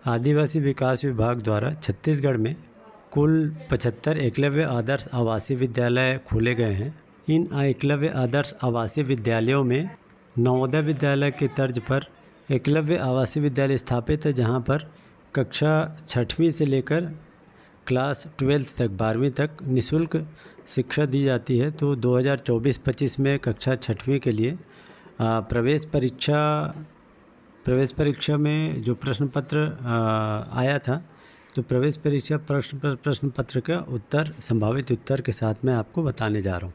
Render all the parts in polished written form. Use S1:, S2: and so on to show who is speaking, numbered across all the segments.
S1: आदिवासी विकास विभाग द्वारा छत्तीसगढ़ में कुल 75 एकलव्य आदर्श आवासीय विद्यालय खोले गए हैं। इन एकलव्य आदर्श आवासीय विद्यालयों में नवोदय विद्यालय के तर्ज पर एकलव्य आवासीय विद्यालय स्थापित है, जहां पर कक्षा 6वीं से लेकर क्लास 12 तक 12वीं तक निःशुल्क शिक्षा दी जाती है। तो 2024-25 में कक्षा 6वीं के लिए प्रवेश परीक्षा में जो प्रश्न पत्र आया था, तो प्रवेश परीक्षा प्रश्न पत्र का उत्तर, संभावित उत्तर के साथ मैं आपको बताने जा रहा हूँ।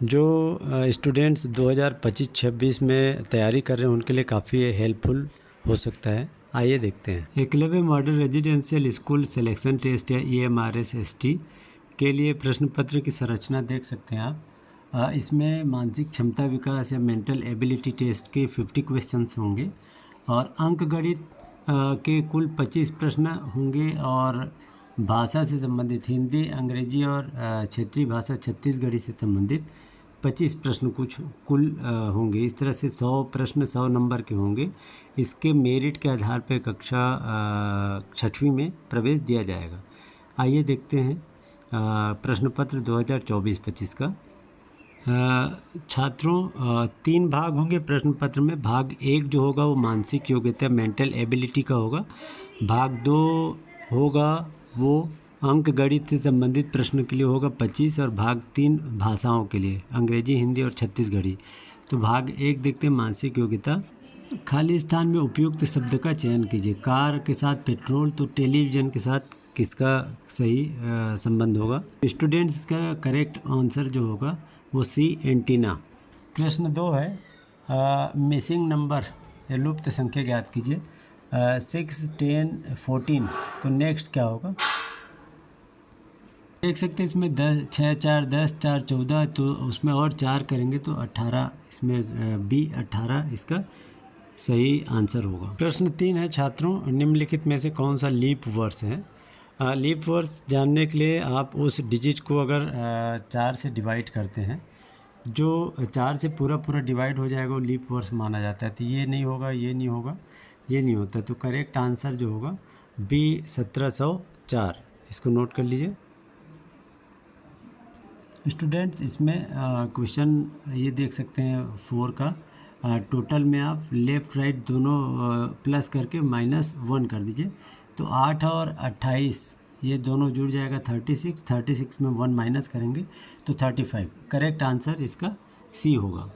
S1: जो स्टूडेंट्स 2025-26 में तैयारी कर रहे हैं उनके लिए काफ़ी हेल्पफुल हो सकता है। आइए देखते हैं। Eklavya model residential school selection test या EMRS-ST के लिए प्रश्न पत्र की संरचना देख सकते हैं आप। इसमें मानसिक क्षमता विकास या मेंटल एबिलिटी टेस्ट के 50 क्वेश्चंस होंगे और अंक गणित के कुल 25 प्रश्न होंगे और भाषा से संबंधित हिंदी, अंग्रेजी और क्षेत्रीय भाषा छत्तीसगढ़ी से संबंधित 25 प्रश्न कुल होंगे। इस तरह से 100 प्रश्न 100 नंबर के होंगे। इसके मेरिट के आधार पर कक्षा 6वीं में प्रवेश दिया जाएगा। आइए देखते हैं प्रश्न पत्र 2024-25 का। छात्रों 3 भाग होंगे प्रश्न पत्र में। भाग 1 जो होगा वो मानसिक योग्यता मेंटल एबिलिटी का होगा। भाग 2 होगा वो अंक गणित से संबंधित प्रश्न के लिए होगा 25 और भाग 3 भाषाओं के लिए अंग्रेजी, हिंदी और छत्तीसगढ़ी। तो भाग 1 देखते हैं मानसिक योग्यता। खाली स्थान में उपयुक्त शब्द का चयन कीजिए। कार के साथ पेट्रोल, तो टेलीविज़न के साथ किसका सही संबंध होगा। स्टूडेंट्स का करेक्ट आंसर जो होगा वो सी, एंटीना। प्रश्न 2 है मिसिंग नंबर या लुप्त संख्या ज्ञात कीजिए। 6, 10, 14, तो नेक्स्ट क्या होगा देख सकते हैं। इसमें 6, 4, 10, 4, 14, तो उसमें और 4 करेंगे तो 18, इसमें बी 18 इसका सही आंसर होगा। प्रश्न 3 है छात्रों, निम्नलिखित में से कौन सा लीप वर्ष है। लीप वर्ष जानने के लिए आप उस डिजिट को अगर 4 से डिवाइड करते हैं, जो 4 से पूरा डिवाइड हो जाएगा वो लीप वर्ष माना जाता है। तो ये नहीं होगा, ये नहीं होगा, ये नहीं होता। तो करेक्ट आंसर जो होगा बी 1704, इसको नोट कर लीजिए। स्टूडेंट्स इसमें क्वेश्चन ये देख सकते हैं 4 का टोटल में आप लेफ़्ट राइट दोनों प्लस करके -1 कर दीजिए। तो 8 और 28 ये दोनों जुड़ जाएगा 36 में 1 माइनस करेंगे तो 35। करेक्ट आंसर इसका सी होगा।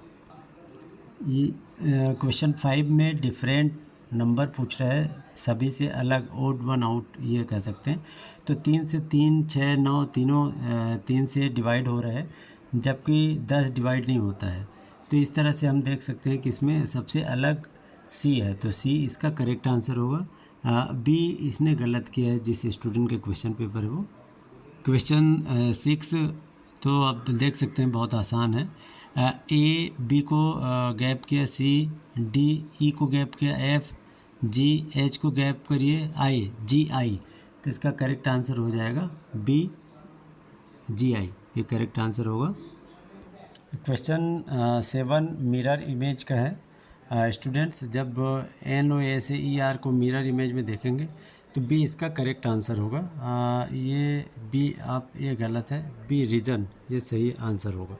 S1: ये क्वेश्चन 5 में डिफरेंट नंबर पूछ रहा है, सभी से अलग, ओड वन आउट ये कह सकते हैं। तो 3 से 3, 6, 9 तीनों 3 से डिवाइड हो रहा है, जबकि 10 डिवाइड नहीं होता है। तो इस तरह से हम देख सकते हैं कि इसमें सबसे अलग सी है, तो सी इसका करेक्ट आंसर होगा। बी इसने गलत किया है जिस स्टूडेंट के क्वेश्चन पेपर है वो। क्वेश्चन 6 तो आप देख सकते हैं बहुत आसान है। ए बी को गैप किया, सी डी ई को गैप किया, एफ जी एच को गैप करिए, आई जी आई, तो इसका करेक्ट आंसर हो जाएगा बी जी आई, ये करेक्ट आंसर होगा। क्वेश्चन 7 मिरर इमेज का है। स्टूडेंट्स जब NOACER को मिरर इमेज में देखेंगे तो बी इसका करेक्ट आंसर होगा। ये बी ये गलत है, बी रीजन ये सही आंसर होगा।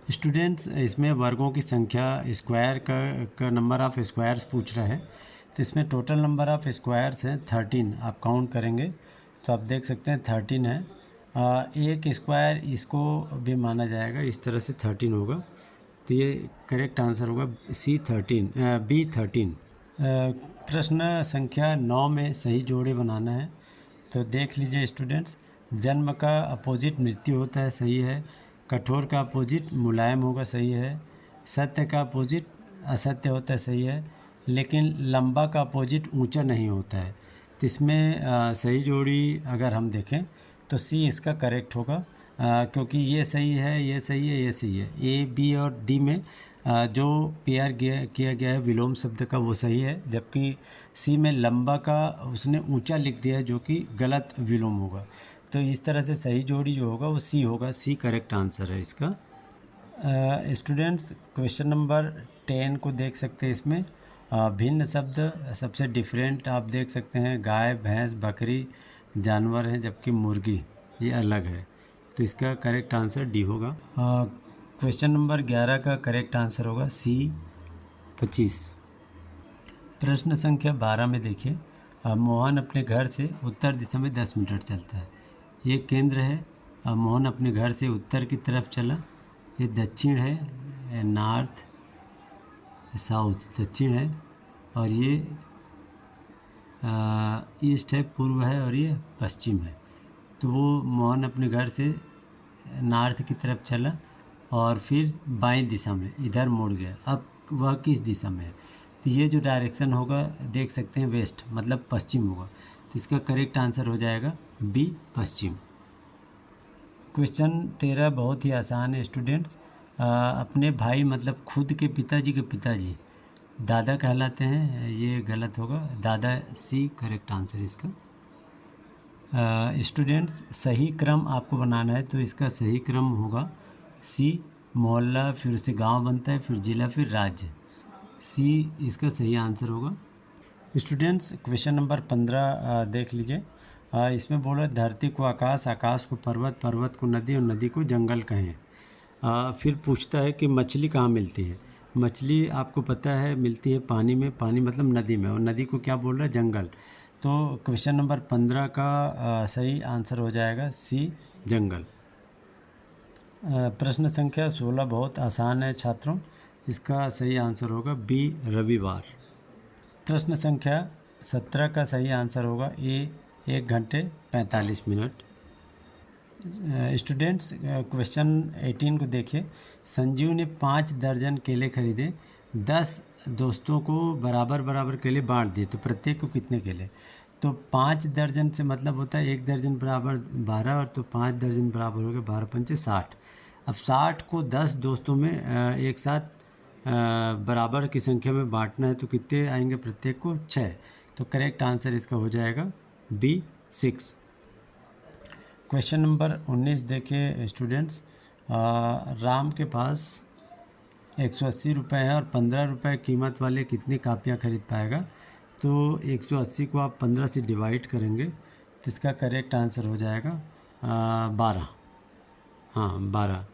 S1: स्टूडेंट्स इसमें वर्गों की संख्या, स्क्वायर का नंबर ऑफ स्क्वायर्स पूछ रहा है। तो इसमें टोटल नंबर ऑफ स्क्वायर्स हैं 13। आप काउंट करेंगे तो आप देख सकते हैं 13 है। एक स्क्वायर इसको भी माना जाएगा, इस तरह से 13 होगा। तो ये करेक्ट आंसर होगा बी 13। प्रश्न संख्या 9 में सही जोड़े बनाना है। तो देख लीजिए स्टूडेंट्स, जन्म का अपोजिट मृत्यु होता है, सही है। कठोर का अपोजिट मुलायम होगा, सही है। सत्य का अपोजिट असत्य होता है, सही है। लेकिन लंबा का अपोजिट ऊंचा नहीं होता है। तो इसमें सही जोड़ी अगर हम देखें तो सी इसका करेक्ट होगा, क्योंकि ये सही है, ये सही है, ये सही है। ए बी और डी में जो पेयर किया गया है विलोम शब्द का वो सही है, जबकि सी में लंबा का उसने ऊंचा लिख दिया है जो कि गलत विलोम होगा। तो इस तरह से सही जोड़ी जो होगा वो सी होगा, सी करेक्ट आंसर है इसका। स्टूडेंट्स क्वेश्चन नंबर 10 को देख सकते हैं। इसमें भिन्न शब्द सबसे डिफरेंट आप देख सकते हैं, गाय, भैंस, बकरी जानवर हैं, जबकि मुर्गी ये अलग है। तो इसका करेक्ट आंसर डी होगा। क्वेश्चन नंबर 11 का करेक्ट आंसर होगा सी 25। प्रश्न संख्या 12 में देखिए, मोहन अपने घर से उत्तर दिशा में 10 मीटर चलता है। ये केंद्र है। मोहन अपने घर से उत्तर की तरफ चला। ये दक्षिण है, नॉर्थ, साउथ दक्षिण है, और ये ईस्ट है, पूर्व है, और ये पश्चिम है। तो वो मोहन अपने घर से नॉर्थ की तरफ चला और फिर बाईं दिशा में इधर मुड़ गया। अब वह किस दिशा में है? तो ये जो डायरेक्शन होगा देख सकते हैं, वेस्ट मतलब पश्चिम होगा। तो इसका करेक्ट आंसर हो जाएगा बी, पश्चिम। क्वेश्चन 13 बहुत ही आसान है स्टूडेंट्स। अपने भाई मतलब खुद के पिताजी के पिताजी दादा कहलाते हैं। ये गलत होगा, दादा सी करेक्ट आंसर इसका। स्टूडेंट्स सही क्रम आपको बनाना है, तो इसका सही क्रम होगा सी, मोहल्ला, फिर उसे गांव बनता है, फिर जिला, फिर राज्य। सी इसका सही आंसर होगा। स्टूडेंट्स क्वेश्चन नंबर 15 देख लीजिए। इसमें बोला धरती को आकाश, आकाश को पर्वत, पर्वत को नदी और नदी को जंगल कहें। फिर पूछता है कि मछली कहाँ मिलती है। मछली आपको पता है मिलती है पानी में, पानी मतलब नदी में, और नदी को क्या बोल रहा है? जंगल। तो क्वेश्चन नंबर 15 का सही आंसर हो जाएगा सी, जंगल। प्रश्न संख्या 16 बहुत आसान है छात्रों, इसका सही आंसर होगा बी, रविवार। प्रश्न संख्या 17 का सही आंसर होगा ए, 1 घंटे 45 मिनट। स्टूडेंट्स क्वेश्चन 18 को देखिए। संजीव ने 5 दर्जन केले खरीदे, 10 दोस्तों को बराबर बराबर केले बांट दिए, तो प्रत्येक को कितने केले? तो 5 दर्जन से मतलब होता है 1 दर्जन बराबर 12, और तो 5 दर्जन बराबर हो गए 12 पंचे 60। अब 60 को 10 दोस्तों में एक साथ बराबर की संख्या में बांटना है, तो कितने आएंगे प्रत्येक को? 6। तो करेक्ट आंसर इसका हो जाएगा बी, 6। क्वेश्चन नंबर 19 देखिए स्टूडेंट्स। राम के पास 180 रुपये है और 15 रुपये कीमत वाले कितनी कापियाँ खरीद पाएगा? तो 180 को आप 15 से डिवाइड करेंगे, तो इसका करेक्ट आंसर हो जाएगा 12। हाँ 12।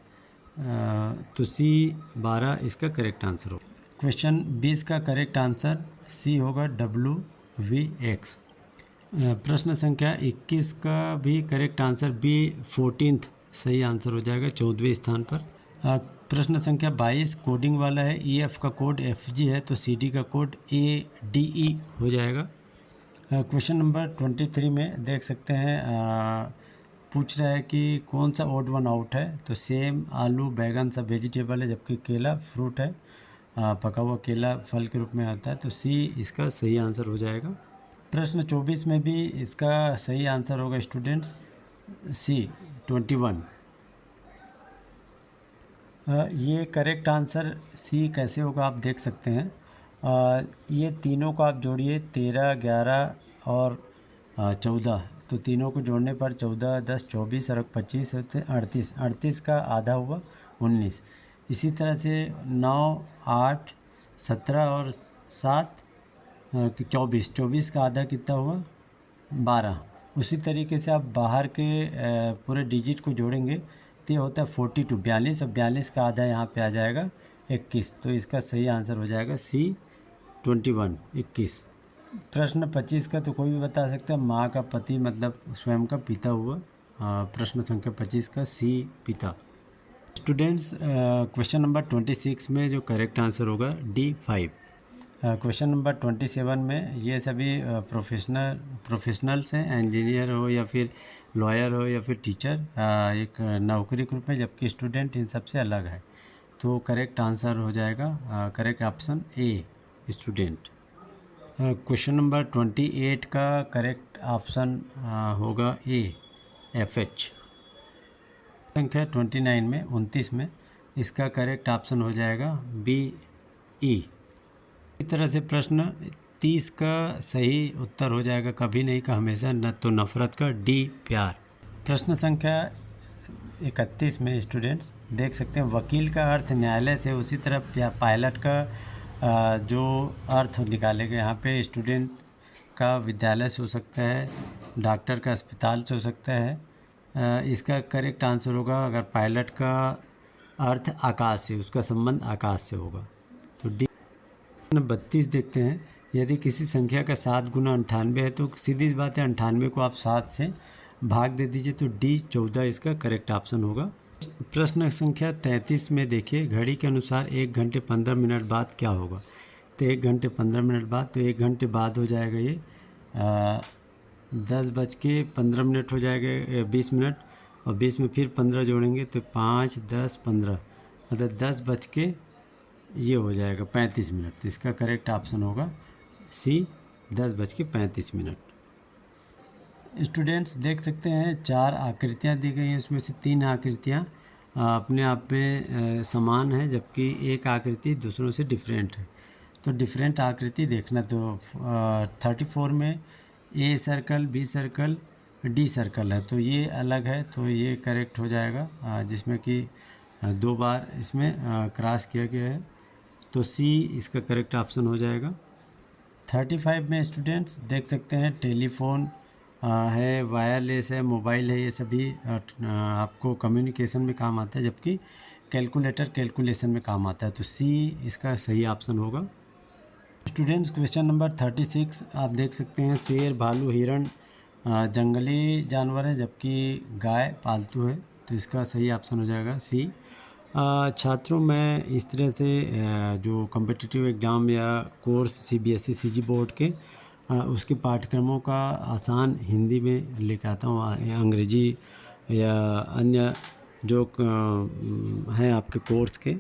S1: तो सी 12 इसका करेक्ट आंसर होगा। क्वेश्चन 20 का करेक्ट आंसर सी होगा, WVX। प्रश्न संख्या 21 का भी करेक्ट आंसर बी, 14th सही आंसर हो जाएगा, 14वें स्थान पर। प्रश्न संख्या 22 कोडिंग वाला है। EF का कोड FG है, तो CD का कोड ADE हो जाएगा। क्वेश्चन नंबर 23 में देख सकते हैं, पूछ रहा है कि कौन सा ओड वन आउट है। तो सेम, आलू, बैगन सब वेजिटेबल है, जबकि केला फ्रूट है, पका हुआ केला फल के रूप में आता है। तो सी इसका सही आंसर हो जाएगा। प्रश्न 24 में भी इसका सही आंसर होगा स्टूडेंट्स सी, 21। ये करेक्ट आंसर सी कैसे होगा आप देख सकते हैं। ये तीनों को आप जोड़िए, 13, 11 और 14। तो तीनों को जोड़ने पर 14, 10, 24 और 25 होते हैं 38। 38 का आधा हुआ 19। इसी तरह से 9, 8, 17 और 7 24। 24 का आधा कितना हुआ? 12। उसी तरीके से आप बाहर के पूरे डिजिट को जोड़ेंगे तो ये होता है 42, 42, और 42 का आधा यहाँ पे आ जाएगा 21। तो इसका सही आंसर हो जाएगा सी, 21, 21। प्रश्न 25 का तो कोई भी बता सकता है, माँ का पति मतलब स्वयं का पिता हुआ। प्रश्न संख्या 25 का सी, पिता। स्टूडेंट्स क्वेश्चन नंबर 26 में जो करेक्ट आंसर होगा D5। क्वेश्चन नंबर 27 में ये सभी प्रोफेशनल्स हैं, इंजीनियर हो या फिर लॉयर हो या फिर टीचर, एक नौकरी ग्रुप में, जबकि स्टूडेंट इन सबसे अलग है। तो करेक्ट आंसर हो जाएगा correct option A, student. Question number 28 का करेक्ट ऑप्शन होगा ए, FH। संख्या 29 में 29 में इसका करेक्ट ऑप्शन हो जाएगा BE। इस तरह से प्रश्न 30 का सही उत्तर हो जाएगा कभी नहीं का हमेशा, न तो नफरत का D, प्यार। प्रश्न संख्या 31 में स्टूडेंट्स देख सकते हैं, वकील का अर्थ न्यायालय से, उसी तरह पायलट का जो अर्थ निकालेगा यहाँ पे स्टूडेंट का विद्यालय से हो सकता है, डॉक्टर का अस्पताल से हो सकता है। इसका करेक्ट आंसर होगा, अगर पायलट का अर्थ आकाश से, उसका संबंध आकाश से होगा। तो डी 32 देखते हैं। यदि किसी संख्या का 7 गुना 98 है तो सीधी सी बात है 98 को आप 7 से भाग दे दीजिए, तो डी 14 इसका करेक्ट ऑप्शन होगा। प्रश्न संख्या 33 में देखिए, घड़ी के अनुसार 1 घंटे 15 मिनट बाद क्या होगा। तो 1 घंटे 15 मिनट बाद, तो 1 घंटे बाद हो जाएगा ये 10:15 हो जाएगा, 20 मिनट, और 20 में फिर 15 जोड़ेंगे तो 5, 10, 15, मतलब 10 बज के ये हो जाएगा 35 मिनट। तो इसका करेक्ट ऑप्शन होगा सी, 10:35। स्टूडेंट्स देख सकते हैं 4 आकृतियाँ दी गई हैं, उसमें से 3 आकृतियाँ अपने आप में समान है, जबकि एक आकृति दूसरों से डिफरेंट है। तो डिफरेंट आकृति देखना, तो 34 में A circle, B circle, D circle है, तो ये अलग है, तो ये करेक्ट हो जाएगा, जिसमें कि 2 बार इसमें क्रॉस किया गया है, तो सी इसका करेक्ट ऑप्शन हो जाएगा। 35 में स्टूडेंट्स देख सकते हैं टेलीफोन है, वायरलेस है, मोबाइल है, ये सभी आपको कम्युनिकेशन में काम आता है, जबकि कैलकुलेटर कैलकुलेशन में काम आता है, तो सी इसका सही ऑप्शन होगा। स्टूडेंट्स क्वेश्चन नंबर 36 आप देख सकते हैं, शेर, भालू, हिरण जंगली जानवर है, जबकि गाय पालतू है, तो इसका सही ऑप्शन हो जाएगा सी। छात्रों में इस तरह से जो कॉम्पिटिटिव एग्ज़ाम या कोर्स सीबीएसई सीजी बोर्ड के उसके पाठ्यक्रमों का आसान हिंदी में लेकर आता हूँ, अंग्रेजी या अन्य जो हैं आपके कोर्स के,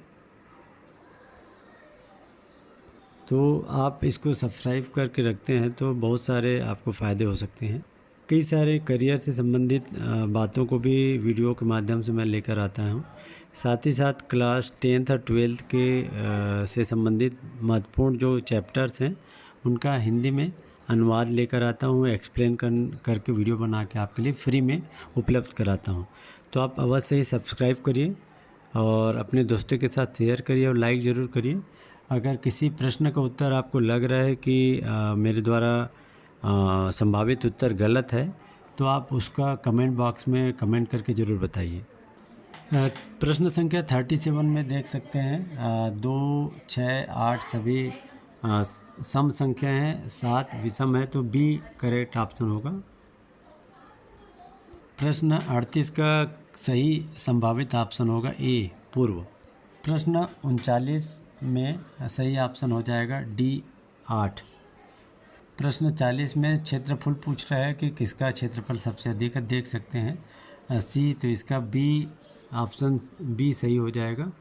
S1: तो आप इसको सब्सक्राइब करके रखते हैं तो बहुत सारे आपको फ़ायदे हो सकते हैं। कई सारे करियर से संबंधित बातों को भी वीडियो के माध्यम से मैं लेकर आता हूँ। साथ ही साथ क्लास 10th और 12th के से संबंधित महत्वपूर्ण जो चैप्टर्स हैं उनका हिंदी में अनुवाद लेकर आता हूँ, एक्सप्लेन करके वीडियो बना के आपके लिए फ्री में उपलब्ध कराता हूँ। तो आप अवश्य ही सब्सक्राइब करिए और अपने दोस्तों के साथ शेयर करिए और लाइक ज़रूर करिए। अगर किसी प्रश्न का उत्तर आपको लग रहा है कि मेरे द्वारा संभावित उत्तर गलत है, तो आप उसका कमेंट बॉक्स में कमेंट करके ज़रूर बताइए। प्रश्न संख्या 37 में देख सकते हैं 2, 6, 8 सभी सम संख्या हैं, 7 विषम है, तो बी करेक्ट ऑप्शन होगा। प्रश्न 38 का सही संभावित ऑप्शन होगा ए, पूर्व। प्रश्न 39 में सही ऑप्शन हो जाएगा डी, 8। प्रश्न 40 में क्षेत्रफल पूछ रहा है कि किसका क्षेत्रफल सबसे अधिक है, देख सकते हैं सी, तो इसका बी ऑप्शन बी सही हो जाएगा।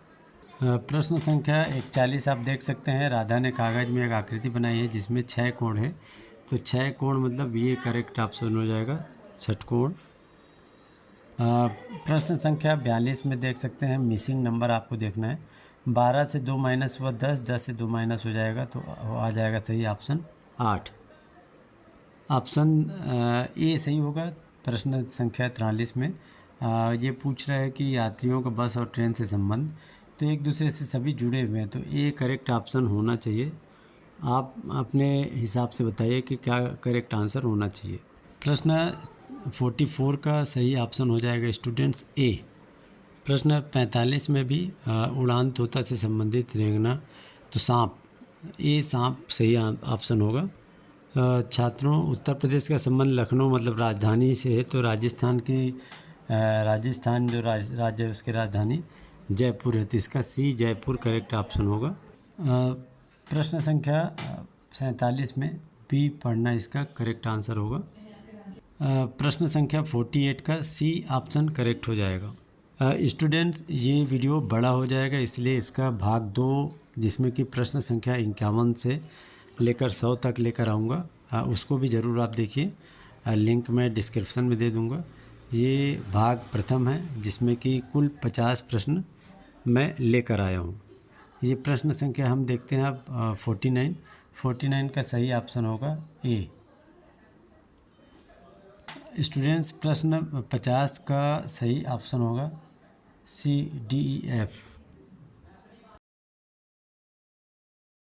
S1: प्रश्न संख्या 41 आप देख सकते हैं, राधा ने कागज़ में एक आकृति बनाई है जिसमें 6 कोण है, तो 6 कोण मतलब ये करेक्ट ऑप्शन हो जाएगा, षटकोण। प्रश्न संख्या 42 में देख सकते हैं, मिसिंग नंबर आपको देखना है, 12 से 2 माइनस हुआ 10, 10 से 2 माइनस हो जाएगा, तो आ जाएगा सही ऑप्शन 8। ऑप्शन ए सही होगा। प्रश्न संख्या 43 में ये पूछ रहा है कि यात्रियों का बस और ट्रेन से संबंध, तो एक दूसरे से सभी जुड़े हुए हैं, तो ए करेक्ट ऑप्शन होना चाहिए। आप अपने हिसाब से बताइए कि क्या करेक्ट आंसर होना चाहिए। प्रश्न 44 का सही ऑप्शन हो जाएगा स्टूडेंट्स ए। प्रश्न 45 में भी उड़ान तोता से संबंधित रेंगना, तो सांप, ए सांप सही ऑप्शन होगा। छात्रों, उत्तर प्रदेश का संबंध लखनऊ मतलब राजधानी से है, तो राजस्थान की राजस्थान जो राज्य है उसकी राजधानी जयपुर है, तो इसका सी जयपुर करेक्ट ऑप्शन होगा। प्रश्न संख्या 47 में बी पढ़ना इसका करेक्ट आंसर होगा। प्रश्न संख्या 48 का सी ऑप्शन करेक्ट हो जाएगा। स्टूडेंट्स, ये वीडियो बड़ा हो जाएगा, इसलिए इसका भाग 2 जिसमें कि प्रश्न संख्या 51 से लेकर 100 तक लेकर आऊँगा, उसको भी ज़रूर आप देखिए, लिंक मैं डिस्क्रिप्शन में दे दूँगा। ये भाग प्रथम है जिसमें कि कुल 50 प्रश्न मैं लेकर आया हूँ। ये प्रश्न संख्या हम देखते हैं अब 49 का सही ऑप्शन होगा ए। स्टूडेंट्स, प्रश्न 50 का सही ऑप्शन होगा सी, डी, ई, एफ।